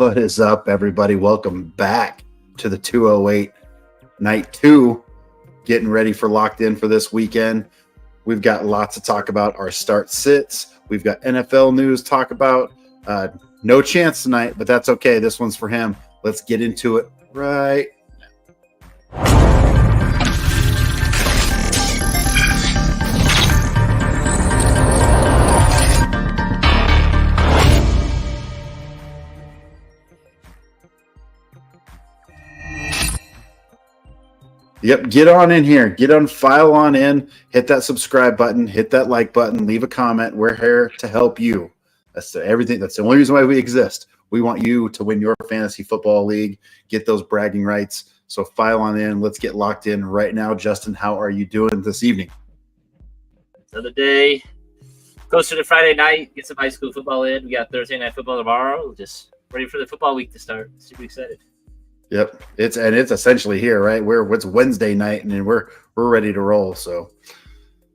What is up, everybody? Welcome back to the 208 Night 2. Getting ready for Locked In for this weekend. We've got lots to talk about. Our start sits. We've got NFL news to talk about. No chance tonight, but that's okay. This one's for him. Let's get into it right now. Yep, get on in here. File on in. Hit that subscribe button. Hit that like button. Leave a comment. We're here to help you. That's everything. That's the only reason why we exist. We want you to win your fantasy football league. Get those bragging rights. So file on in. Let's get locked in right now. Justin, how are you doing this evening? Another day. Closer to Friday night. Get some high school football in. We got Thursday night football tomorrow. Just ready for the football week to start. Super excited. Yep, it's essentially here, right? It's Wednesday night, and we're ready to roll. So,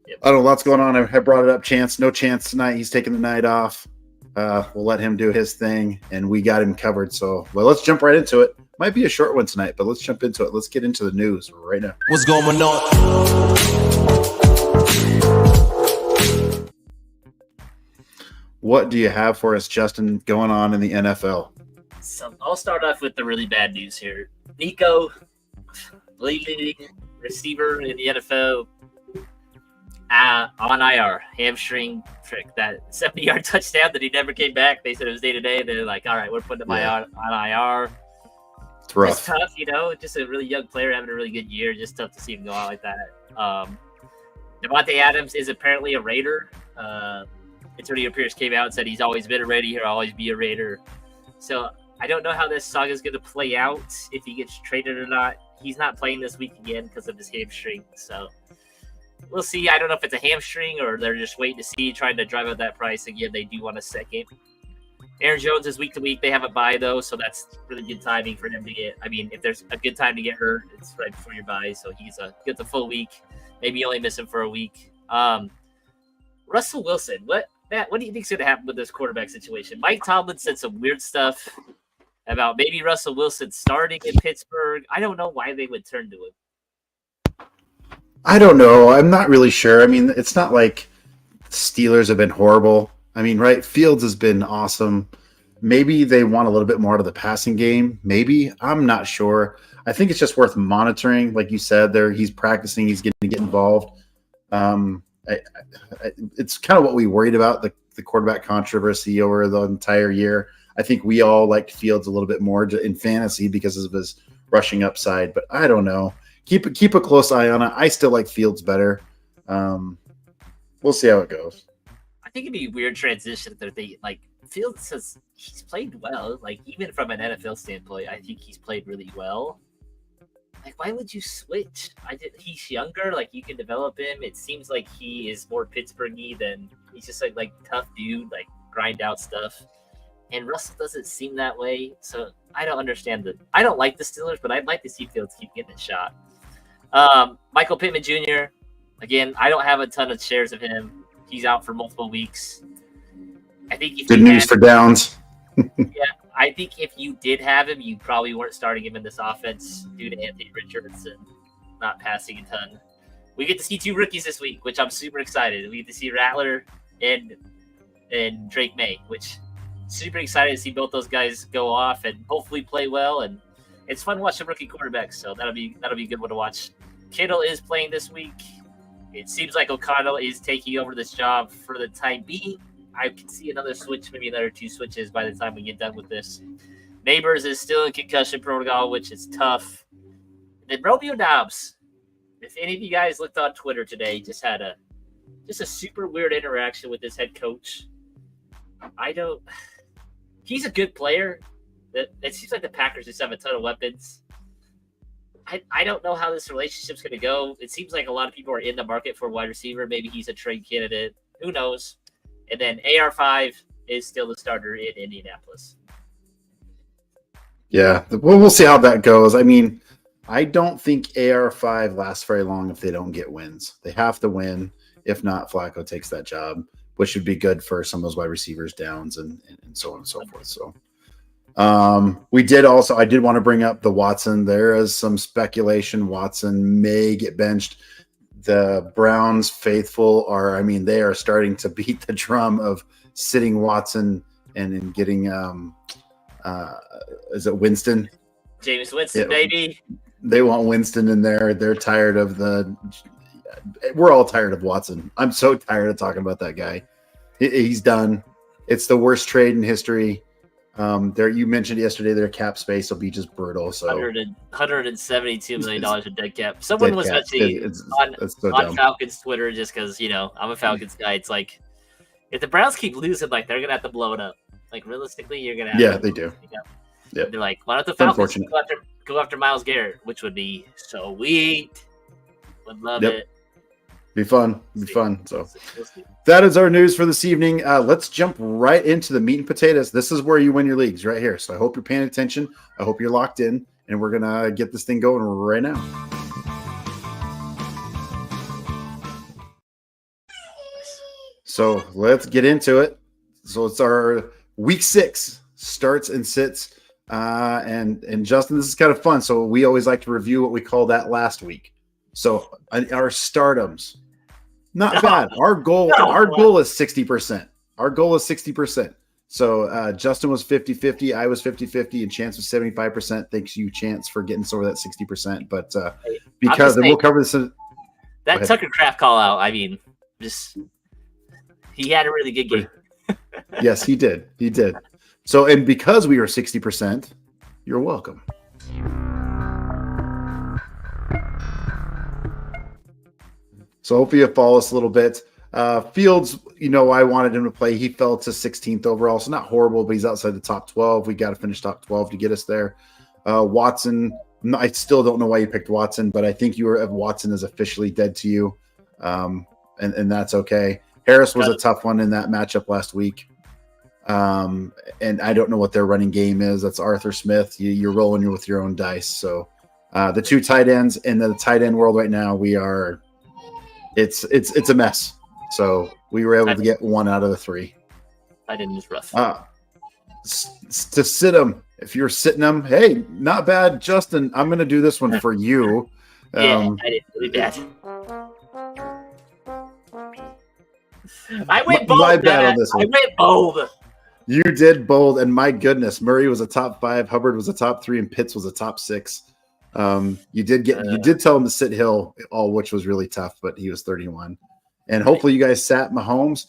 yep. I don't know, lots going on. I brought it up. Chance, no chance tonight. He's taking the night off. We'll let him do his thing, and we got him covered. So, well, let's jump right into it. Might be a short one tonight, but let's jump into it. Let's get into the news right now. What's going on? What do you have for us, Justin, going on in the NFL? So I'll start off with the really bad news here. Nico, leading receiver in the NFL, on IR, hamstring trick. That 70-yard touchdown that he never came back. They said it was day-to-day. They're like, all right, we're putting him on IR. It's rough. It's tough, just a really young player having a really good year. Just tough to see him go out like that. Devontae Adams is apparently a Raider. Antonio Pierce came out and said he's always been a Raider. He'll always be a Raider. So I don't know how this saga is going to play out, if he gets traded or not. He's not playing this week again because of his hamstring. So we'll see. I don't know if it's a hamstring or they're just waiting to see, trying to drive up that price. Again, they do want a second. Aaron Jones is week to week. They have a bye, though, so that's really good timing for him to get. I mean, if there's a good time to get hurt, it's right before your bye. So gets a full week. Maybe you only miss him for a week. Russell Wilson, Matt, what do you think is going to happen with this quarterback situation? Mike Tomlin said some weird stuff about maybe Russell Wilson starting in Pittsburgh. I don't know why they would turn to him. I don't know. I'm not really sure. I mean, it's not like Steelers have been horrible. I mean, right? Fields has been awesome. Maybe they want a little bit more out of the passing game. Maybe. I'm not sure. I think it's just worth monitoring. Like you said there, he's practicing. He's going to get involved. It's kind of what we worried about, the quarterback controversy over the entire year. I think we all liked Fields a little bit more in fantasy because of his rushing upside, but I don't know. Keep a close eye on it. I still like Fields better. We'll see how it goes. I think it'd be a weird transition that Fields says he's played well. Like, even from an NFL standpoint, I think he's played really well. Like, why would you switch? He's younger. Like, you can develop him. It seems like he is more Pittsburgh-y than he's just like tough dude, like grind out stuff. And Russell doesn't seem that way. So I don't understand I don't like the Steelers, but I'd like to see Fields keep getting a shot. Michael Pittman Jr., again, I don't have a ton of shares of him. He's out for multiple weeks. I think good news for Downs. Yeah, I think if you did have him, you probably weren't starting him in this offense due to Anthony Richardson not passing a ton. We get to see two rookies this week, which I'm super excited. We get to see Rattler and Drake May, which super excited to see both those guys go off and hopefully play well. And it's fun watching rookie quarterbacks, so that'll be a good one to watch. Kittle is playing this week. It seems like O'Connell is taking over this job for the time being. I can see another switch, maybe another two switches by the time we get done with this. Neighbors is still in concussion protocol, which is tough. And then Romeo Doubs, if any of you guys looked on Twitter today, just had a super weird interaction with his head coach. He's a good player. It seems like the Packers just have a ton of weapons. I don't know how this relationship's going to go. It seems like a lot of people are in the market for a wide receiver. Maybe he's a trade candidate. Who knows? And then AR5 is still the starter in Indianapolis. Yeah, we'll see how that goes. I mean, I don't think AR5 lasts very long if they don't get wins. They have to win. If not, Flacco takes that job, which would be good for some of those wide receivers, Downs, and so on and so forth. So I did want to bring up the Watson. There is some speculation Watson may get benched. The Browns faithful they are starting to beat the drum of sitting Watson and getting, is it Winston? James Winston, baby. They want Winston in there. They're tired of we're all tired of Watson. I'm so tired of talking about that guy. He's done. It's the worst trade in history. You mentioned yesterday their cap space will be just brutal. So $172 million in dead cap. Someone was actually on Falcons Twitter, just because I'm a Falcons guy. It's like, if the Browns keep losing, like, they're gonna have to blow it up. Like, realistically, you're gonna have they do. Yeah, they're like, why don't the Falcons go after Myles Garrett, which would be so sweet. Would love it. Be fun. So that is our news for this evening. Let's jump right into the meat and potatoes. This is where you win your leagues, right here. So I hope you're paying attention. I hope you're locked in, and we're gonna get this thing going right now. So let's get into it. So it's our week 6 starts and sits. And Justin, this is kind of fun. So we always like to review what we call that last week. So our stardoms, not bad. Our goal is 60%. Our goal is 60%. So Justin was 50-50, I was 50-50, and Chance was 75%. Thanks you, Chance, for getting us over that 60%. But because we'll cover this. That Tucker Kraft call out, he had a really good game. Yes, he did. He did. So, and because we were 60%, you're welcome. So hopefully you follow us a little bit. Fields, I wanted him to play. He fell to 16th overall, so not horrible, but he's outside the top 12. We got to finish top 12 to get us there. Watson, I still don't know why you picked Watson, but I think Watson is officially dead to you, and that's okay. Harris was a tough one in that matchup last week. And I don't know what their running game is. That's Arthur Smith. You're rolling with your own dice. So the 2 tight ends in the tight end world right now, it's a mess. So we were able to get 1 out of the 3. Tight end is rough. To sit them, if you're sitting them, hey, not bad, Justin. I'm going to do this one for you. I didn't really bad. I went bold. I went bold. You did bold, and my goodness, Murray was a top 5, Hubbard was a top 3, and Pitts was a top 6. You did tell him to sit Hill, which was really tough, but he was 31. And hopefully you guys sat Mahomes.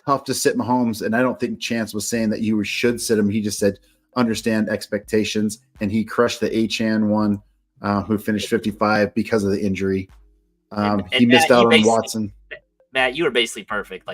Tough to sit Mahomes, and I don't think Chance was saying that you should sit him. He just said understand expectations, and he crushed the Achane one, who finished 55 because of the injury. He missed out on Watson. Matt, you were basically perfect.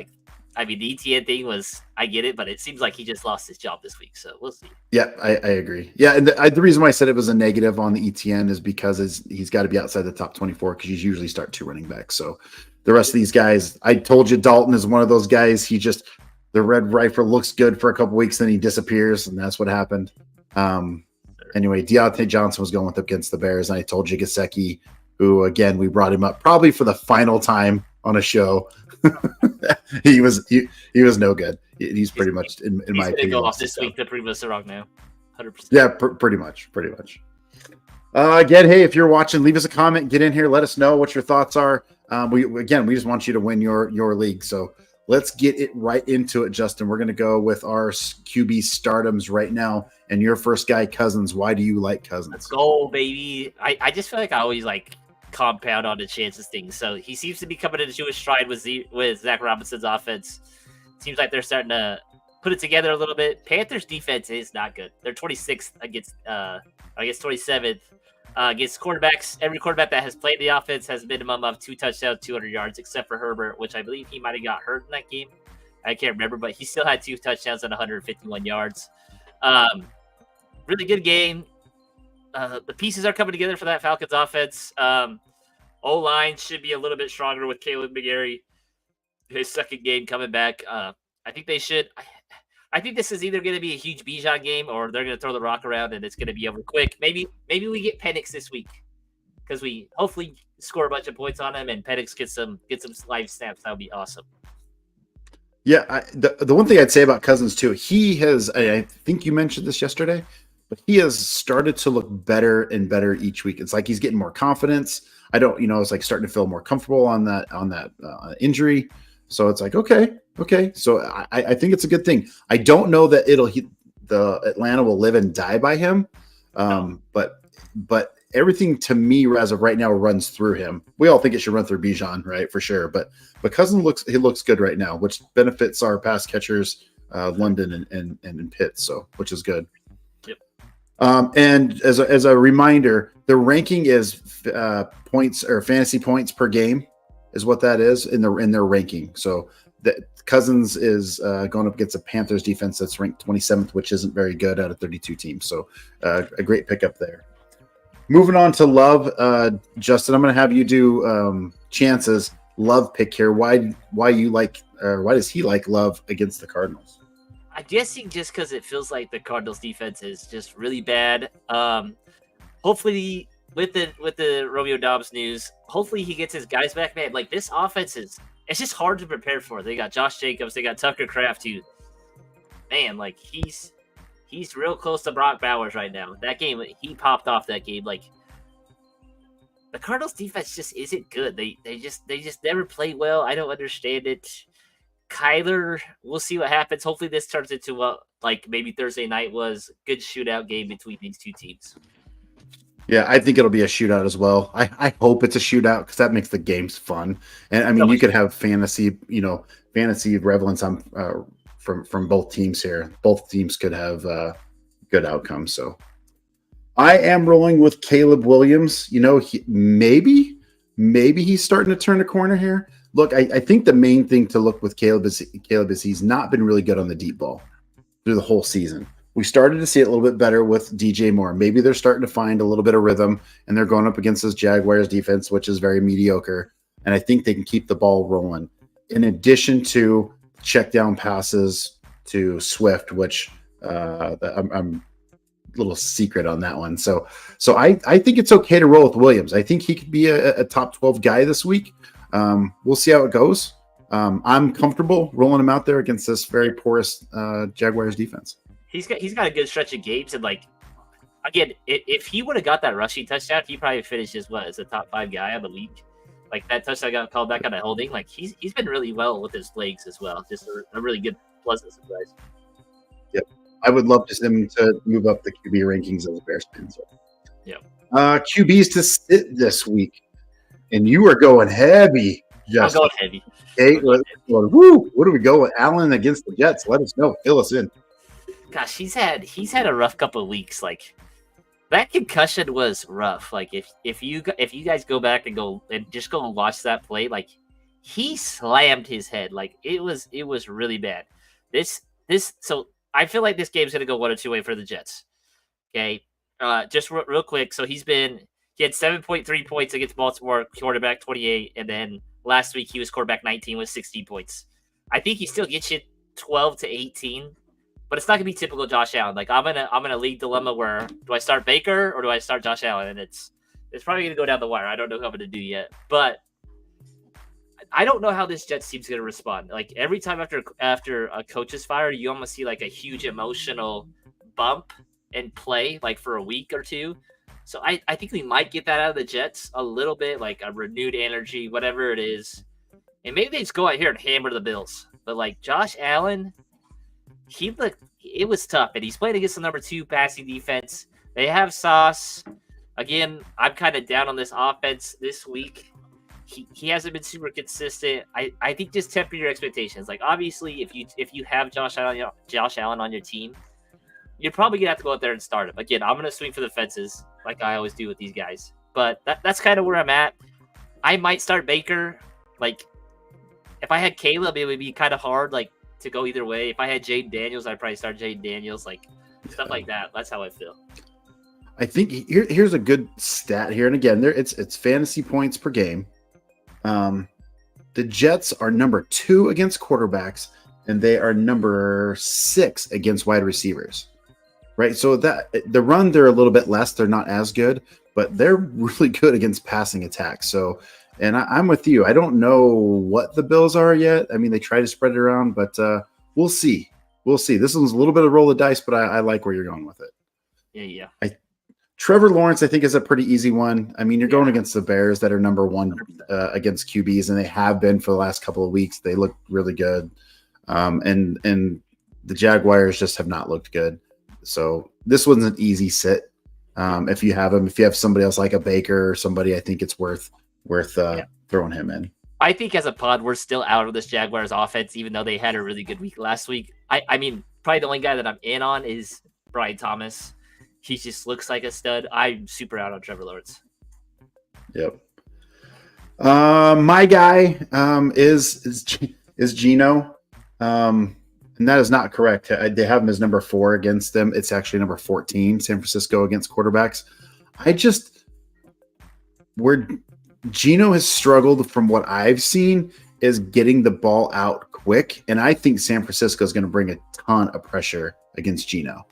The ETN thing was, I get it, but it seems like he just lost his job this week, so we'll see. Yeah, I agree. Yeah, and the reason why I said it was a negative on the ETN is because he's got to be outside the top 24 because you usually start 2 running backs. So the rest of these guys, I told you Dalton is one of those guys. The red rifle looks good for a couple weeks, then he disappears, and that's what happened. Anyway, Deontay Johnson was going against the Bears, and I told you Gesicki, who, again, we brought him up probably for the final time on a show. he was no good. He's pretty much in my opinion. Go off this week to prove us wrong now. 100%. Yeah, pretty much. Again, hey, if you're watching, leave us a comment. Get in here. Let us know what your thoughts are. We just want you to win your league. So let's get it right into it, Justin. We're going to go with our QB stardoms right now. And your first guy, Cousins. Why do you like Cousins? Let's go, baby. I just feel like I always compound on the chances thing. So he seems to be coming into his stride with Zach Robinson's offense. Seems like they're starting to put it together a little bit. Panthers defense is not good. They're 26th against 27th against quarterbacks. Every quarterback that has played the offense has a minimum of 2 touchdowns, 200 yards, except for Herbert, which I believe he might have got hurt in that game. I can't remember, but he still had 2 touchdowns and 151 yards. Really good game. The pieces are coming together for that Falcons offense. O-line should be a little bit stronger with Caleb McGarry. His second game coming back. I think they should. I think this is either going to be a huge Bijan game or they're going to throw the rock around and it's going to be over quick. Maybe we get Penix this week because we hopefully score a bunch of points on him and Penix get some live snaps. That would be awesome. Yeah, the one thing I'd say about Cousins too, he has. I think you mentioned this yesterday, but he has started to look better and better each week. It's like he's getting more confidence. I don't, it's like starting to feel more comfortable on that injury. So it's like okay. So I think it's a good thing. I don't know that the Atlanta will live and die by him, but everything to me as of right now runs through him. We all think it should run through Bijan, right, for sure. But Cousins looks good right now, which benefits our pass catchers, London and Pitts, so which is good. Yep. And as a reminder, the ranking is points or fantasy points per game is what that is in their ranking. So Cousins is going up against a Panthers defense that's ranked 27th, which isn't very good out of 32 teams. So a great pickup there. Moving on to Love, Justin, I'm going to have you do Chance's Love pick here. Why does he like Love against the Cardinals? I'm guessing just because it feels like the Cardinals defense is just really bad. Hopefully with the Romeo Doubs news, hopefully he gets his guys back, man. Like this offense it's just hard to prepare for. They got Josh Jacobs, they got Tucker Kraft who, man, like he's real close to Brock Bowers right now. That game, he popped off that game. Like the Cardinals defense just isn't good. They just never play well. I don't understand it. Kyler, we'll see what happens. Hopefully this turns into what like maybe Thursday night was. Good shootout game between these two teams. Yeah, I think it'll be a shootout as well. I hope it's a shootout because that makes the games fun. And I mean, you could have fantasy relevance on from both teams here. Both teams could have good outcomes. So I am rolling with Caleb Williams. Maybe he's starting to turn a corner here. Look, I think the main thing to look with Caleb is he's not been really good on the deep ball through the whole season. We started to see it a little bit better with DJ Moore. Maybe they're starting to find a little bit of rhythm, and they're going up against this Jaguars defense, which is very mediocre. And I think they can keep the ball rolling. In addition to check down passes to Swift, which I'm a little secret on that one. So I think it's okay to roll with Williams. I think he could be a top 12 guy this week. We'll see how it goes. I'm comfortable rolling him out there against this very porous Jaguars defense. He's got a good stretch of games, and like again, if he would have got that rushing touchdown, he probably finished as a top 5 guy on the week. Like that touchdown got called back on a holding. Like he's been really well with his legs as well. Just a really good, pleasant surprise. Yep, I would love to see him to move up the QB rankings as a Bears fan. So, yeah, QBs to sit this week, and you are going heavy. Justin. I'm going heavy. Okay, woo! What do we go with? Allen against the Jets? Let us know. Fill us in. Gosh, he's had a rough couple of weeks. Like that concussion was rough. Like if you guys go back and go and watch that play, like he slammed his head. Like it was really bad. So I feel like this game's gonna go 1 or 2 way for the Jets. Okay, just real quick. So he had 7.3 points against Baltimore, quarterback 28, and then last week he was quarterback 19 with 16 points. I think he still gets you 12 to 18. But it's not gonna be typical Josh Allen. Like I'm in a league dilemma where do I start Baker or do I start Josh Allen? And it's probably gonna go down the wire. I don't know who I'm gonna do yet, but I don't know how this Jets team's gonna respond. Like every time after a coach is fired, you almost see like a huge emotional bump in play, like for a week or two. So I think we might get that out of the Jets a little bit, like a renewed energy, whatever it is, and maybe they just go out here and hammer the Bills. But like Josh Allen. It was tough, and he's playing against the number 2 passing defense. They have Sauce. Again, I'm kind of down on this offense this week. He hasn't been super consistent. I think just temper your expectations. Like obviously, if you have Josh Allen on your team, you're probably gonna have to go out there and start him. Again, I'm gonna swing for the fences like I always do with these guys. But that's kind of where I'm at. I might start Baker. Like if I had Caleb, it would be kind of hard. Like. To go either way. If I had Jayden Daniels, I'd probably start Jayden Daniels, like stuff like that. That's how I feel. I think here's a good stat here, and again, it's fantasy points per game. The Jets are number 2 against quarterbacks, and they are number 6 against wide receivers. Right, so that the run they're a little bit less. They're not as good, but they're really good against passing attacks. So And I'm with you. I don't know what the Bills are yet. I mean, they try to spread it around, but we'll see. We'll see. This one's a little bit of roll of dice, but I like where you're going with it. Yeah. Trevor Lawrence, I think, is a pretty easy one. I mean, you're going against the Bears that are number one against QBs, and they have been for the last couple of weeks. They look really good. And the Jaguars just have not looked good. So this one's an easy sit. If you have him, if you have somebody else like a Baker or somebody, I think it's worth throwing him in. I think as a pod, we're still out of this Jaguars offense, even though they had a really good week last week. I mean, probably the only guy that I'm in on is Brian Thomas. He just looks like a stud. I'm super out on Trevor Lawrence. Yep. My guy is Geno. And that is not correct. They have him as number 4 against them. It's actually number 14, San Francisco against quarterbacks. Where Geno has struggled from what I've seen is getting the ball out quick. And I think San Francisco is going to bring a ton of pressure against Geno.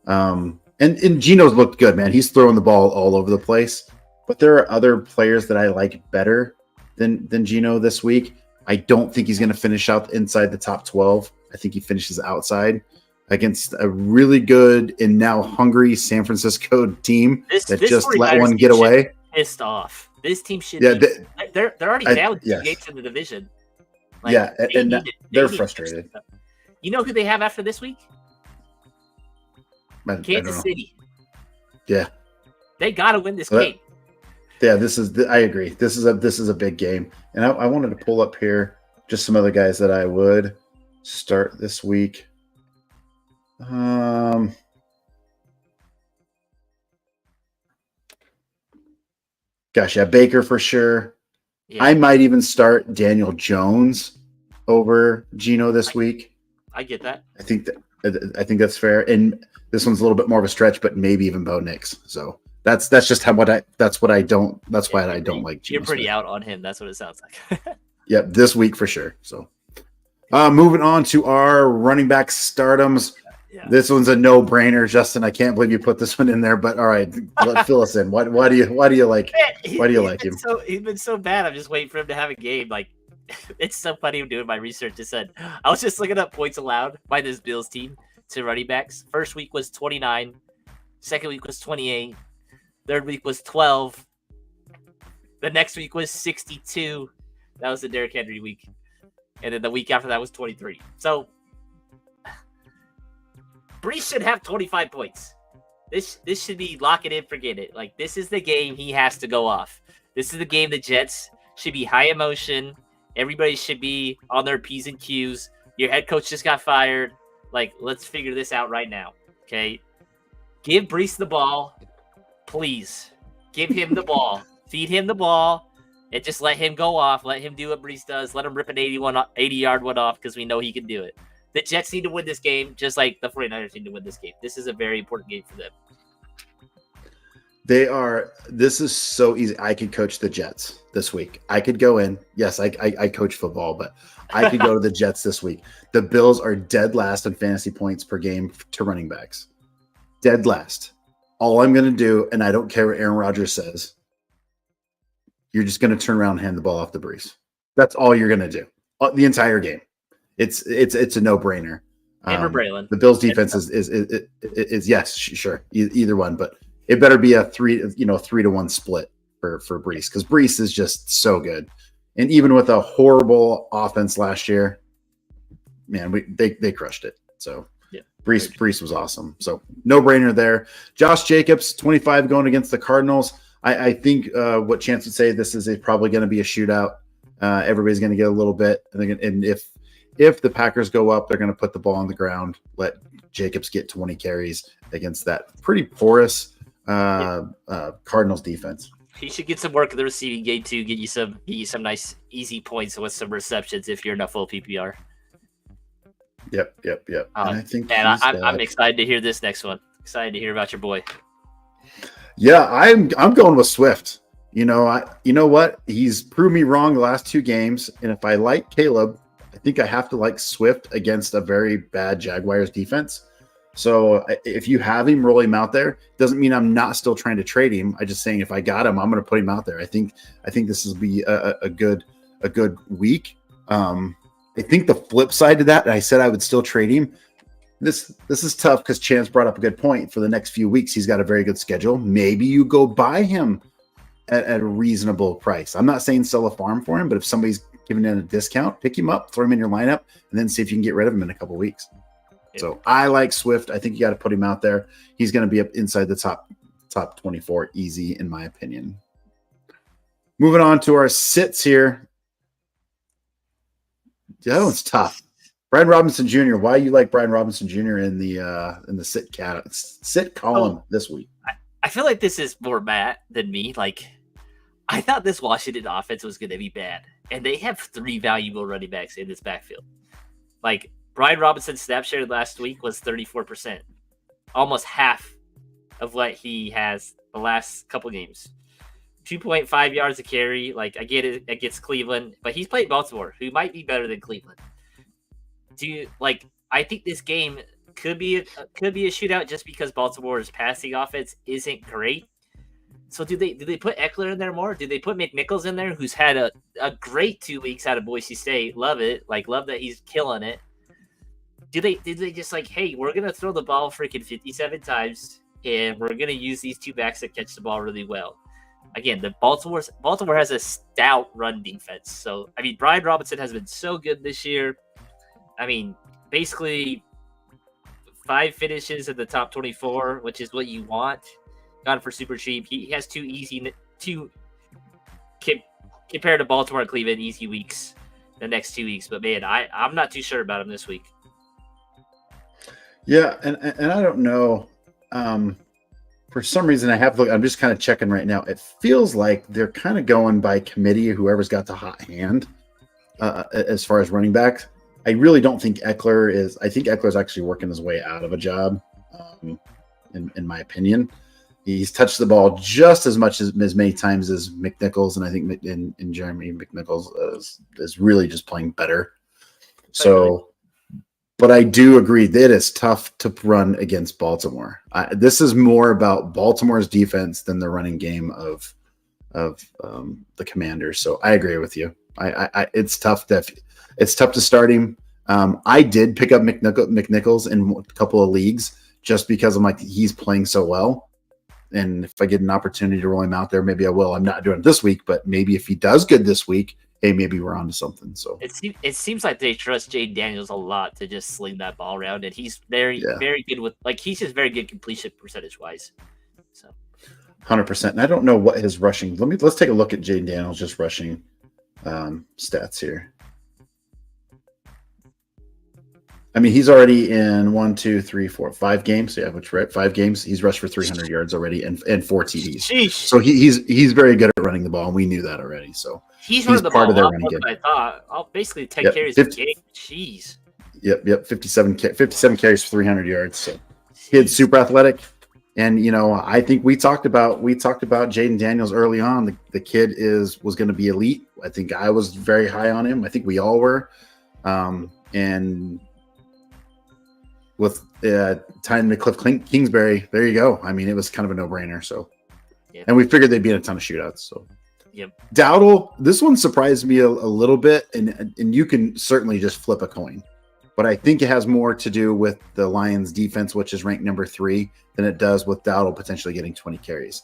And Geno's looked good, man. He's throwing the ball all over the place. But there are other players that I like better than Geno this week. I don't think he's going to finish out inside the top 12. I think he finishes outside against a really good and now hungry San Francisco team that just let one get away. Pissed off. This team should. Yeah, they're already down 2 games in the division. Like, they're frustrated. You know who they have after this week? Kansas City. Yeah, they got to win this game. Yeah, I agree. This is a big game, and I wanted to pull up here just some other guys that I would start this week. Baker for sure. Yeah. I might even start Daniel Jones over Geno this week. I get that. I think that's fair, and this one's a little bit more of a stretch, but maybe even Bo Nix. So that's just why I don't like Geno You're pretty Smith. Out on him. That's what it sounds like. Yep, this week for sure. So moving on to our running back stardoms. Yeah. This one's a no-brainer, Justin. I can't believe you put this one in there, but all right, fill us in. Why do you like him? He's been so bad. I'm just waiting for him to have a game. Like, it's so funny doing my research. I was just looking up points allowed by this Bills team to running backs. First week was 29. Second week was 28. Third week was 12. The next week was 62. That was the Derrick Henry week. And then the week after that was 23. So Brees should have 25 points. This should be lock it in, forget it. Like, this is the game he has to go off. This is the game the Jets should be high emotion. Everybody should be on their P's and Q's. Your head coach just got fired. Like, let's figure this out right now, okay? Give Brees the ball, please. Give him the ball. Feed him the ball, and just let him go off. Let him do what Brees does. Let him rip an 80-yard one off because we know he can do it. The Jets need to win this game just like the 49ers need to win this game. This is a very important game for them. This is so easy. I could coach the Jets this week. I could go in. Yes, I coach football, but I could go to the Jets this week. The Bills are dead last in fantasy points per game to running backs. Dead last. All I'm going to do, and I don't care what Aaron Rodgers says, you're just going to turn around and hand the ball off to Brees. That's all you're going to do. The entire game. It's a no-brainer. Amber Braylon. The Bills defense is yes, sure, either one, but it better be a 3-1 split for Brees, because Brees is just so good. And even with a horrible offense last year, man, they crushed it. So yeah, Brees was awesome. So no-brainer there. Josh Jacobs, 25 going against the Cardinals. I think what Chance would say, this is probably going to be a shootout. Everybody's going to get a little bit, and if the Packers go up, they're going to put the ball on the ground, let Jacobs get 20 carries against that pretty porous Cardinals defense. He should get some work in the receiving game too. Get you some nice easy points with some receptions if you're in a full PPR. Yep. And I'm excited to hear this next one. Excited to hear about your boy. Yeah, I'm going with Swift. You know what? He's proved me wrong the last 2 games, and if I like Caleb, I think I have to like Swift against a very bad Jaguars defense. So if you have him, roll him out there. Doesn't mean I'm not still trying to trade him. I'm just saying if I got him, I'm going to put him out there. I think this will be a good week. I think the flip side to that, and I said I would still trade him. This is tough because Chance brought up a good point. For the next few weeks, he's got a very good schedule. Maybe you go buy him at a reasonable price. I'm not saying sell a farm for him, but if somebody's giving in a discount, pick him up, throw him in your lineup, and then see if you can get rid of him in a couple weeks. So I like Swift. I think you got to put him out there. He's going to be up inside the top 24 easy, in my opinion. Moving on to our sits here. That one's tough. Brian Robinson Jr. Why you like Brian Robinson Jr. in the sit column this week? I feel like this is more Matt than me. Like, I thought this Washington offense was going to be bad, and they have 3 valuable running backs in this backfield. Like, Brian Robinson's snap share last week was 34%, almost half of what he has the last couple games. 2.5 yards a carry. Like, I get it against Cleveland, but he's played Baltimore, who might be better than Cleveland. I think this game could be a shootout just because Baltimore's passing offense isn't great. So do they put Eckler in there more? Do they put McNichols in there, who's had a great 2 weeks out of Boise State? Love it. Like, love that he's killing it. Did they just like, hey, we're gonna throw the ball freaking 57 times and we're gonna use these 2 backs that catch the ball really well? Again, Baltimore has a stout run defense. So I mean, Brian Robinson has been so good this year. I mean, basically 5 finishes in the top 24, which is what you want. Got it for super cheap. He has 2 compared to Baltimore and Cleveland, easy weeks the next 2 weeks. But man, I'm not too sure about him this week. Yeah, and I don't know. For some reason, I have to look. I'm just kind of checking right now. It feels like they're kind of going by committee, whoever's got the hot hand as far as running backs. I really don't think Eckler is. I think Eckler's actually working his way out of a job, in my opinion. He's touched the ball just as much as many times as McNichols, and I think in Jeremy McNichols is really just playing better. So. But I do agree that it's tough to run against Baltimore. This is more about Baltimore's defense than the running game of the Commanders. So I agree with you. It's tough to start him. I did pick up McNichols in a couple of leagues just because I'm like, he's playing so well. And if I get an opportunity to roll him out there, maybe I will. I'm not doing it this week, but maybe if he does good this week, hey, maybe we're on to something. So it seems like they trust Jayden Daniels a lot to just sling that ball around, and he's very good with, like, he's just very good completion percentage wise. So 100%. And I don't know what his rushing. Let's take a look at Jayden Daniels just rushing stats here. I mean, he's already in 5 games. Yeah, which right, 5 games. He's rushed for 300 yards already and 4 TDs. Sheesh. So he's very good at running the ball, and we knew that already. So he's running the ball up more than I thought. Basically 10 carries a game. Jeez. Yep. 57 carries for 300 yards. So kid's super athletic, and I think we talked about Jayden Daniels early on. The kid was going to be elite. I think I was very high on him. I think we all were, and with tying to Cliff Kingsbury, there you go. I mean, it was kind of a no-brainer. So, and we figured they'd be in a ton of shootouts. So, Dowdle, this one surprised me a little bit, and you can certainly just flip a coin, but I think it has more to do with the Lions' defense, which is ranked number 3, than it does with Dowdle potentially getting 20 carries.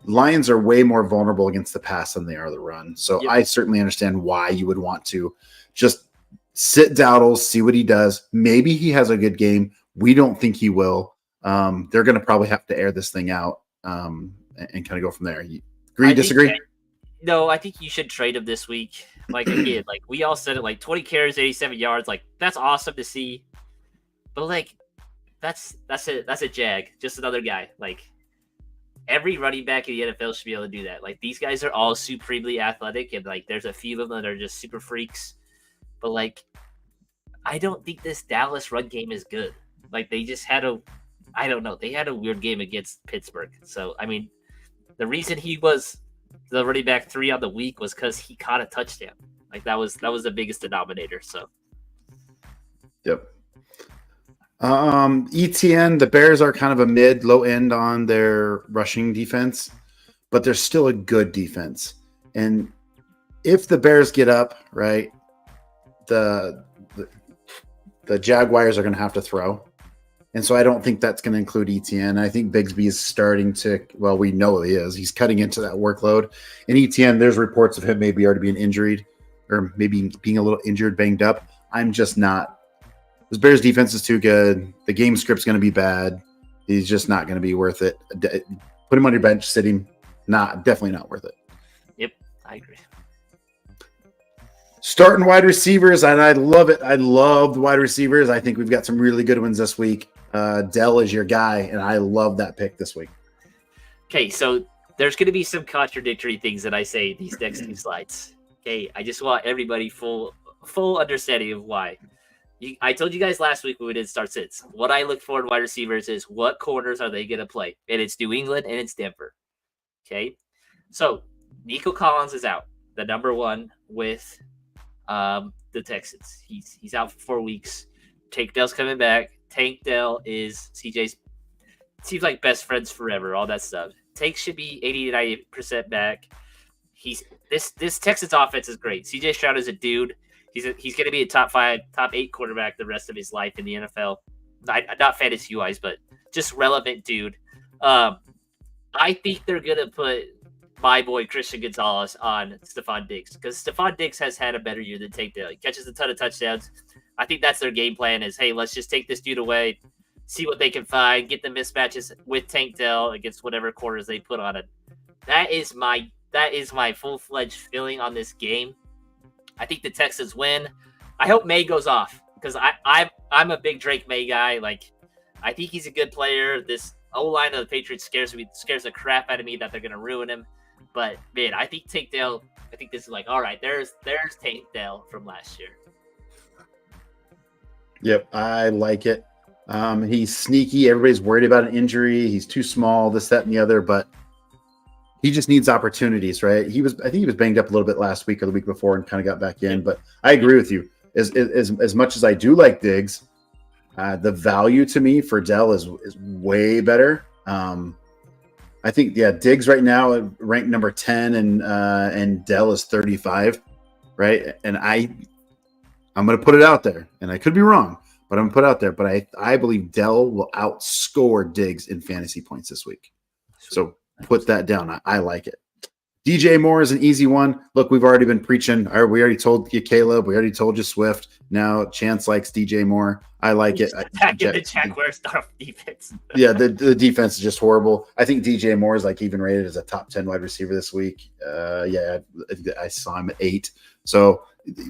Lions are way more vulnerable against the pass than they are the run. So I certainly understand why you would want to just sit Dowdle, see what he does. Maybe he has a good game. We don't think he will. They're going to probably have to air this thing out and kind of go from there. Agree, disagree? No, I think you should trade him this week. Like, again, like we all said it, like 20 carries, 87 yards. Like, that's awesome to see. But like, that's a jag. Just another guy. Like, every running back in the NFL should be able to do that. Like, these guys are all supremely athletic, and like there's a few of them that are just super freaks. But like, I don't think this Dallas run game is good. Like, they just had they had a weird game against Pittsburgh. So I mean, the reason he was the running back 3 on the week was because he caught a touchdown. Like, that was the biggest denominator. So yep. ETN, the Bears are kind of a low end on their rushing defense, but they're still a good defense. And if the Bears get up, right, the Jaguars are going to have to throw. And so I don't think that's going to include ETN. I think Bigsby is starting to, well, we know he is. He's cutting into that workload. And ETN, there's reports of him maybe already being injured or maybe being a little injured, banged up. I'm just not. This Bears defense is too good. The game script's going to be bad. He's just not going to be worth it. Put him on your bench, sit him. Definitely not worth it. Yep, I agree. Starting wide receivers, and I love it. I love the wide receivers. I think we've got some really good ones this week. Dell is your guy, and I love that pick this week. Okay, so there's going to be some contradictory things that I say these next two slides. Okay, I just want everybody full understanding of why. I told you guys last week when we did start sits. What I look for in wide receivers is what corners are they going to play, and it's New England and it's Denver. Okay, so Nico Collins is out, the number one with the Texans. He's out for 4 weeks. Tank Dell's coming back. Tank Dell is CJ's seems like best friends forever, all that stuff. Tank should be 80 to 90% back. This Texans offense is great. CJ Stroud is a dude. He's going to be a top 5, top 8 quarterback the rest of his life in the NFL. Not fantasy wise, but just relevant dude. I think they're going to put my boy Christian Gonzalez on Stephon Diggs because Stephon Diggs has had a better year than Tank Dell. He catches a ton of touchdowns. I think that's their game plan is, hey, let's just take this dude away, see what they can find, get the mismatches with Tank Dell against whatever corners they put on it. That is my full-fledged feeling on this game. I think the Texans win. I hope May goes off because I'm a big Drake May guy. Like, I think he's a good player. This O-line of the Patriots scares the crap out of me that they're going to ruin him. But, man, I think Tank Dell, I think this is like, all right, there's Tank Dell from last year. Yep, I like it. He's sneaky. Everybody's worried about an injury. He's too small, this, that, and the other, but he just needs opportunities, right? I think he was banged up a little bit last week or the week before and kind of got back in, but I agree with you. As much as I do like Diggs, the value to me for Dell is way better. I think, Diggs right now ranked number 10 and Dell is 35, right? And I'm going to put it out there, and I could be wrong, but I'm going to put it out there. But I believe Dell will outscore Diggs in fantasy points this week. So put that down. I like it. DJ Moore is an easy one. Look, we've already been preaching. We already told you Caleb. We already told you Swift. Now Chance likes DJ Moore. I like it. The Jaguars defense. Yeah, the defense is just horrible. I think DJ Moore is like even rated as a top 10 wide receiver this week. I saw him at 8. So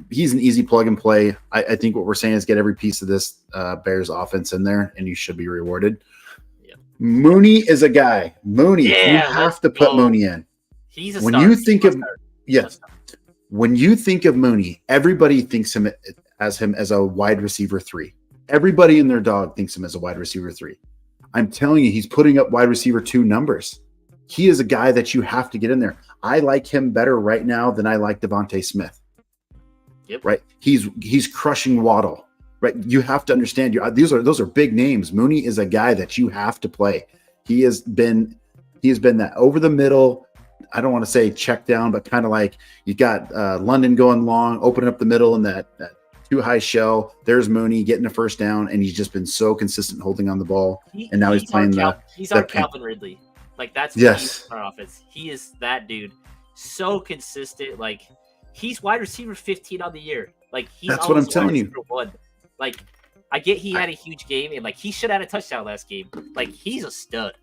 he's an easy plug and play. I think what we're saying is get every piece of this Bears offense in there, and you should be rewarded. Yeah. Mooney is a guy. You have to put Mooney in. He's a when star. you think of when you think of Mooney, everybody thinks him as a wide receiver 3. Everybody and their dog thinks him as a wide receiver 3. I'm telling you, he's putting up wide receiver 2 numbers. He is a guy that you have to get in there. I like him better right now than I like Devontae Smith. Yep. Right. He's crushing Waddle. Right. You have to understand. Those are big names. Mooney is a guy that you have to play. He has been that over the middle. I don't want to say check down, but kind of like you got London going long, opening up the middle, and that too high shell. There's Mooney getting a first down, and he's just been so consistent holding on the ball. And now he's playing he's our Calvin Ridley. Like that's our offense. He is that dude. So consistent. Like he's wide receiver 15 on the year. Like that's what I'm telling you. 1. Like I get he had a huge game, and like he should have had a touchdown last game. Like he's a stud.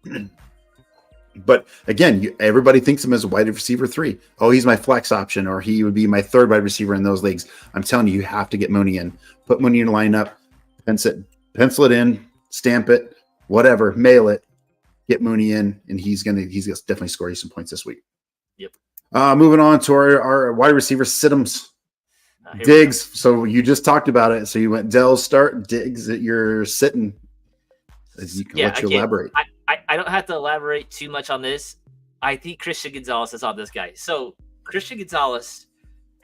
But again, everybody thinks him as a wide receiver 3. Oh, he's my flex option, or he would be my 3rd wide receiver in those leagues. I'm telling you, you have to get Mooney in. Put Mooney in the lineup, pencil it in, stamp it, whatever, mail it, get Mooney in, and he's gonna definitely score you some points this week. Yep. Moving on to our wide receiver situms. Diggs. So you just talked about it. So you went Dell start, Diggs that you're sitting. You can let you elaborate. I don't have to elaborate too much on this. I think Christian Gonzalez is on this guy. So Christian Gonzalez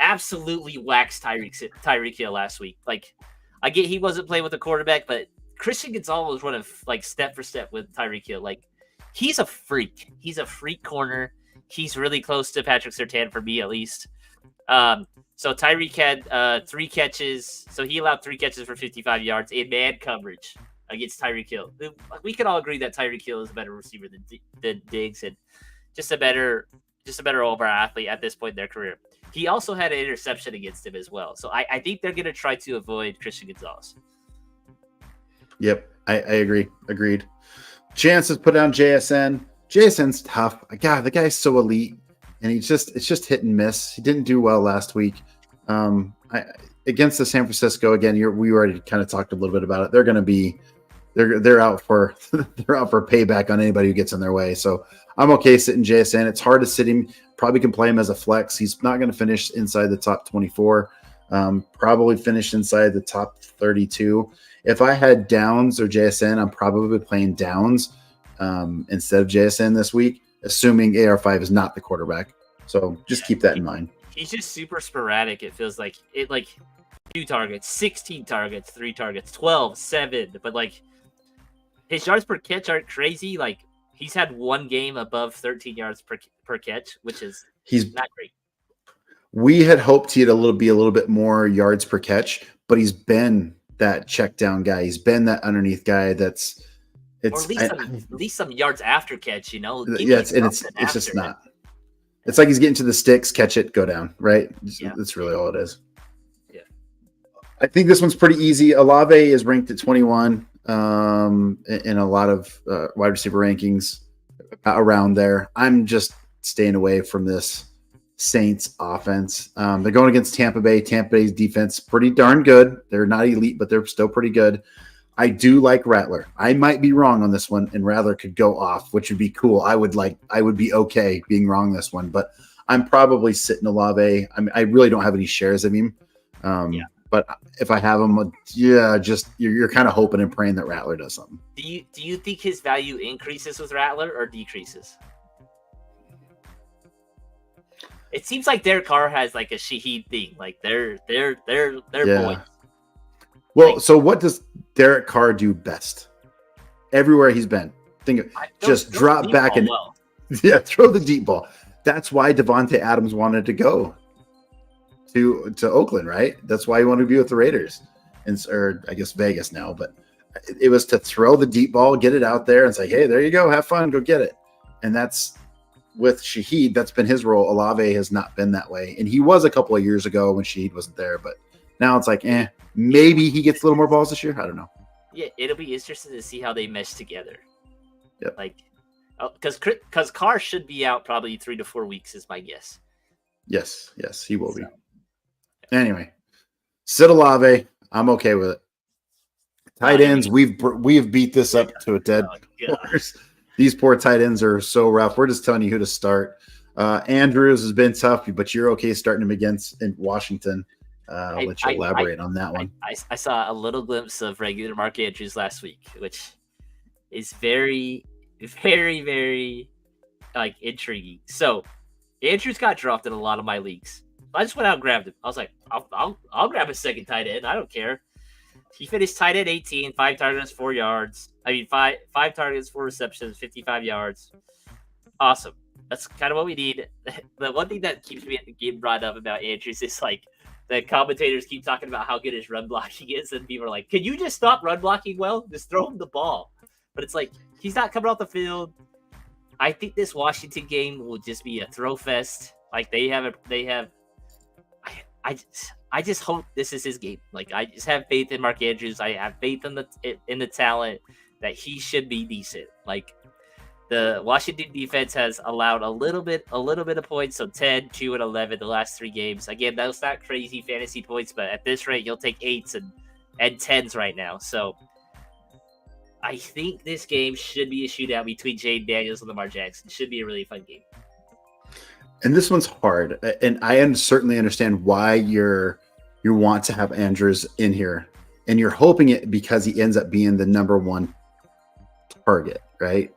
absolutely waxed Tyreek Hill last week. Like I get he wasn't playing with the quarterback, but Christian Gonzalez was running like step for step with Tyreek Hill. Like he's a freak. He's a freak corner. He's really close to Patrick Surtain for me at least. So Tyreek had 3 catches. So he allowed 3 catches for 55 yards in man coverage against Tyreek Hill. We can all agree that Tyreek Hill is a better receiver than Diggs and just a better overall athlete at this point in their career. He also had an interception against him as well. So I think they're going to try to avoid Christian Gonzalez. Yep, I agree. Agreed. Chance has put down JSN. JSN's tough. God, the guy's so elite, and it's just hit and miss. He didn't do well last week. Against the San Francisco again. We already kind of talked a little bit about it. They're going to be they're out for payback on anybody who gets in their way. So I'm okay sitting JSN. It's hard to sit him. Probably can play him as a flex. He's not going to finish inside the top 24. Probably finish inside the top 32. If I had Downs or JSN, I'm probably playing Downs instead of JSN this week, assuming AR5 is not the quarterback. So just keep that in mind. He's just super sporadic. It feels like 2 targets, 16 targets, 3 targets, 12, 7. But like his yards per catch aren't crazy. Like he's had 1 game above 13 yards per catch, which is not great. We had hoped he'd be a little bit more yards per catch, but he's been that check down guy. He's been that underneath guy. Or at least some yards after catch. Yeah, it's just not. It's like he's getting to the sticks, catch it, go down. Right. Yeah. That's really all it is. Yeah. I think this one's pretty easy. Olave is ranked at 21 in a lot of wide receiver rankings around there. I'm just staying away from this Saints offense. They're going against Tampa Bay. Tampa Bay's defense pretty darn good. They're not elite, but they're still pretty good. I do like Rattler. I might be wrong on this one, and Rattler could go off, which would be cool. I would be okay being wrong this one, but I'm probably sitting Olave. I really don't have any shares of him. But if I have him, just you're kind of hoping and praying that Rattler does something. Do you think his value increases with Rattler or decreases? It seems like Derek Carr has like a Shaheed thing. Like they're boys. Well, so what does Derek Carr do best? Everywhere he's been, drop back and throw the deep ball. That's why Devontae Adams wanted to go to Oakland, right? That's why he wanted to be with the Raiders, or I guess Vegas now. But it was to throw the deep ball, get it out there, and say, "Hey, there you go, have fun, go get it." And that's with Shaheed. That's been his role. Olave has not been that way, and he was a couple of years ago when Shaheed wasn't there, but. Now it's like, maybe he gets a little more balls this year. I don't know. Yeah, it'll be interesting to see how they mesh together. Yep. Like, because Carr should be out probably 3 to 4 weeks is my guess. Yes, he will be. Anyway, Sid Olave, I'm okay with it. Tight ends, we have beat this up to a dead horse. These poor tight ends are so rough. We're just telling you who to start. Andrews has been tough, but you're okay starting him against in Washington. I'll let you elaborate on that one. I saw a little glimpse of regular Mark Andrews last week, which is very, very, very intriguing. So Andrews got dropped in a lot of my leagues. I just went out and grabbed him. I was like, I'll grab a second tight end. I don't care. He finished tight end 18, 5 targets, 4 yards. Five targets, 4 receptions, 55 yards. Awesome. That's kind of what we need. The one thing that keeps me getting brought up about Andrews is the commentators keep talking about how good his run blocking is, and people are like, "Can you just stop run blocking well? Just throw him the ball." But it's like he's not coming off the field. I think this Washington game will just be a throw fest. Like they have. I just hope this is his game. Like I just have faith in Mark Andrews. I have faith in the talent that he should be decent. Like the Washington defense has allowed a little bit of points. So 10, 2, and 11 the last 3 games. Again, that's not crazy fantasy points, but at this rate, you'll take 8s and 10s right now. So I think this game should be a shootout between Jayden Daniels and Lamar Jackson. It should be a really fun game. And this one's hard, and I certainly understand why you want to have Andrews in here, and you're hoping it because he ends up being the number 1 target, right?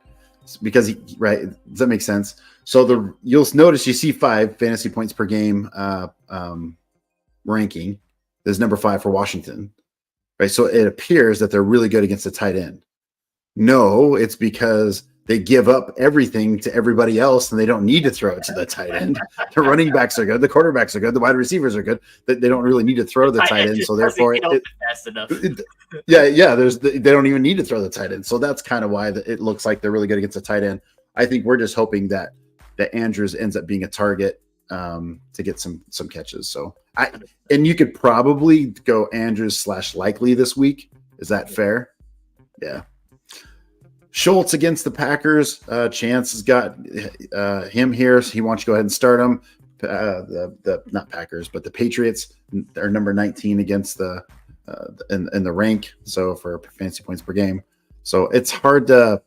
Because does that make sense? So you'll notice you see 5 fantasy points per game ranking. There's number 5 for Washington, right? So it appears that they're really good against the tight end. No, it's because they give up everything to everybody else and they don't need to throw it to the tight end. The running backs are good. The quarterbacks are good. The wide receivers are good. They don't really need to throw the tight end. So therefore, fast enough. They don't even need to throw the tight end. So that's kind of why it looks like they're really good against the tight end. I think we're just hoping that Andrews ends up being a target to get some catches. So and you could probably go Andrews / Likely this week. Is that fair? Yeah. Schultz against the Packers. Chance has got him here. So he wants you to go ahead and start him. The not Packers, but the Patriots are number 19 against the in the rank. So for fantasy points per game. So it's hard to.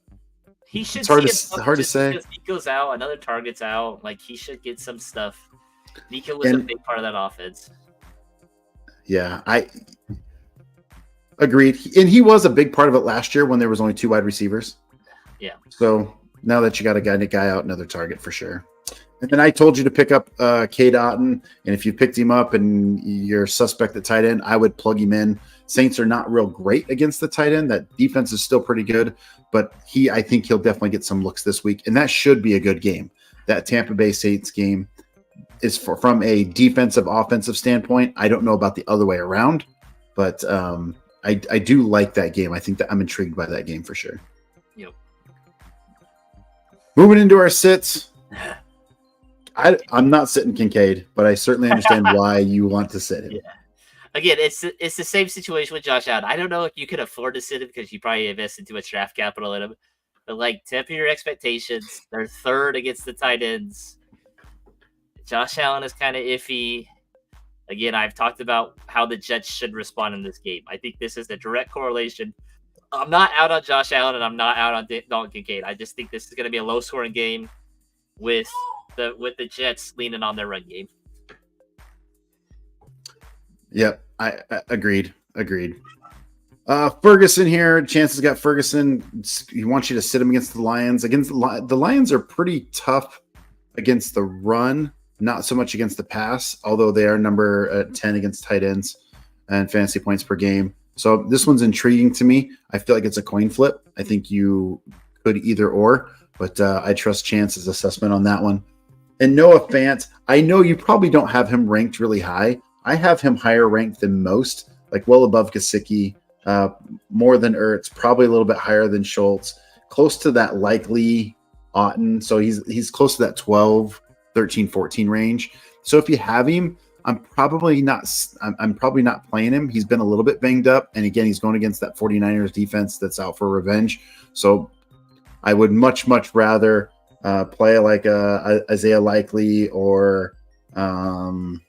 He should. It's hard to say. Nico's out. Another target's out. Like he should get some stuff. Nico was a big part of that offense. Yeah, I agreed. And he was a big part of it last year when there was only 2 wide receivers. Yeah. So now that you got a guy out, another target for sure. And then I told you to pick up Cade Otton. And if you picked him up and you're suspect at tight end, I would plug him in. Saints are not real great against the tight end. That defense is still pretty good. But I think he'll definitely get some looks this week. And that should be a good game. That Tampa Bay Saints game is from a defensive, offensive standpoint. I don't know about the other way around. But I do like that game. I think that I'm intrigued by that game for sure. Yep. Moving into our sits. I'm not sitting Kincaid, but I certainly understand why you want to sit him. Yeah. Again, it's the same situation with Josh Allen. I don't know if you could afford to sit him because you probably invested too much draft capital in him. But like, temper your expectations. They're third against the tight ends. Josh Allen is kind of iffy. Again, I've talked about how the Jets should respond in this game. I think this is a direct correlation. I'm not out on Josh Allen, and I'm not out on Dalton Kincaid. I just think this is going to be a low-scoring game with the Jets leaning on their run game. Yep, I agreed. Ferguson here. Chances got Ferguson. He wants you to sit him against the Lions. The Lions are pretty tough against the run. Not so much against the pass, although they are number 10 against tight ends and fantasy points per game. So this one's intriguing to me. I feel like it's a coin flip. I think you could either or, but I trust Chance's assessment on that one. And Noah Fant, I know you probably don't have him ranked really high. I have him higher ranked than most, like well above Gesicki, more than Ertz, probably a little bit higher than Schultz, close to that Likely Otton. So he's close to that 12, 13, 14 range. So if you have him, I'm probably not playing him. He's been a little bit banged up. And again, he's going against that 49ers defense that's out for revenge. So I would much, much rather play like Isaiah Likely or in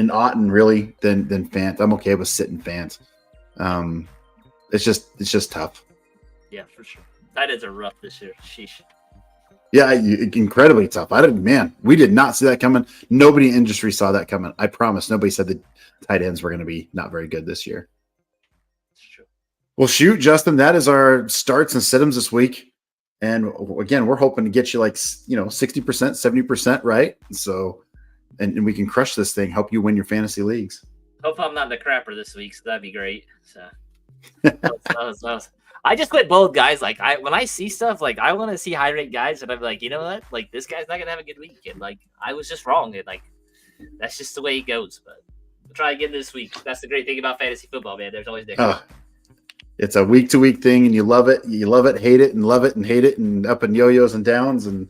Otton really than Fant. I'm okay with sitting Fant. It's just tough. Yeah, for sure. That is a rough this year. Sheesh. Yeah, incredibly tough. We did not see that coming. Nobody in industry saw that coming. I promise. Nobody said the tight ends were going to be not very good this year. It's true. Well, shoot, Justin, that is our starts and sit-ems this week. And again, we're hoping to get you like, 60%, 70% right. So, and we can crush this thing, help you win your fantasy leagues. Hope I'm not the crapper this week, so that'd be great. So, I just quit bold guys. Like when I see stuff, like I want to see high rate guys, and I'm like, you know what? Like this guy's not gonna have a good weekend. Like I was just wrong, and like that's just the way it goes. But we'll try again this week. That's the great thing about fantasy football, man. There's always different. It's a week to week thing, and you love it, hate it, and love it and hate it, and up and yo-yos and downs and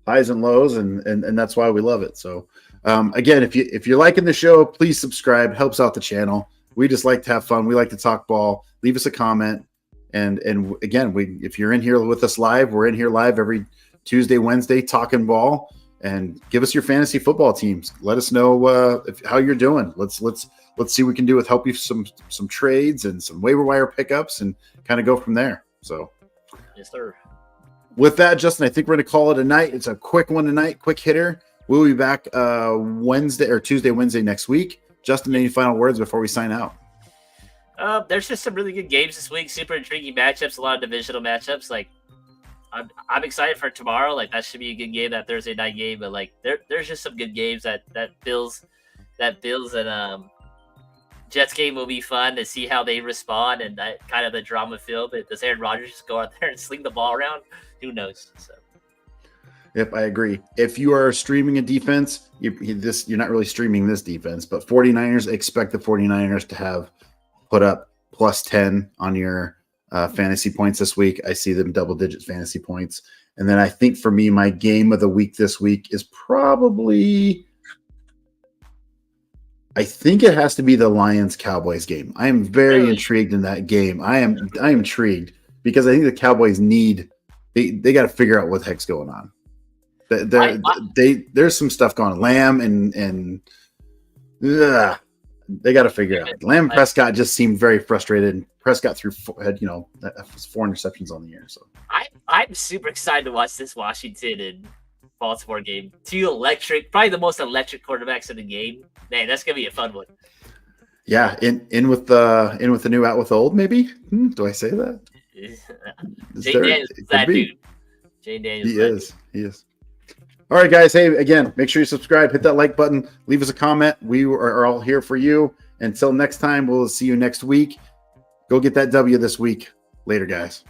highs and lows, and that's why we love it. So again, if you're liking the show, please subscribe. Helps out the channel. We just like to have fun. We like to talk ball. Leave us a comment. And again, if you're in here with us live, we're in here live every Tuesday, Wednesday, talking ball. And give us your fantasy football teams. Let us know how you're doing. Let's see what we can do with help you some trades and some waiver wire pickups and kind of go from there. So, yes, sir. With that, Justin, I think we're going to call it a night. It's a quick one tonight, quick hitter. We'll be back Tuesday, Wednesday next week. Justin, any final words before we sign out? There's just some really good games this week. Super intriguing matchups. A lot of divisional matchups. Like, I'm excited for tomorrow. Like, that should be a good game, that Thursday night game. But like, there's just some good games that Bills and Jets game will be fun to see how they respond and that kind of the drama filled. Does Aaron Rodgers just go out there and sling the ball around? Who knows? So. Yep, I agree. If you are streaming a defense, you're not really streaming this defense, but 49ers, expect the 49ers to have put up plus 10 on your fantasy points this week. I see them double-digit fantasy points. And then I think for me, my game of the week this week is probably – I think it has to be the Lions-Cowboys game. I am very intrigued in that game. I am intrigued because I think the Cowboys need – they got to figure out what the heck's going on. There's some stuff going on. Lamb and they got to figure it out. Lamb and Prescott just seemed very frustrated. Prescott had 4 interceptions on the year. So I'm super excited to watch this Washington and Baltimore game. 2 electric, probably the most electric quarterbacks in the game. Man, that's gonna be a fun one. Yeah, in with the new, out with the old. Maybe do I say that? Jay Daniels is that dude. Jay Daniels. He is. All right, guys. Hey, again, make sure you subscribe, hit that like button, leave us a comment. We are all here for you. Until next time, we'll see you next week. Go get that W this week. Later, guys.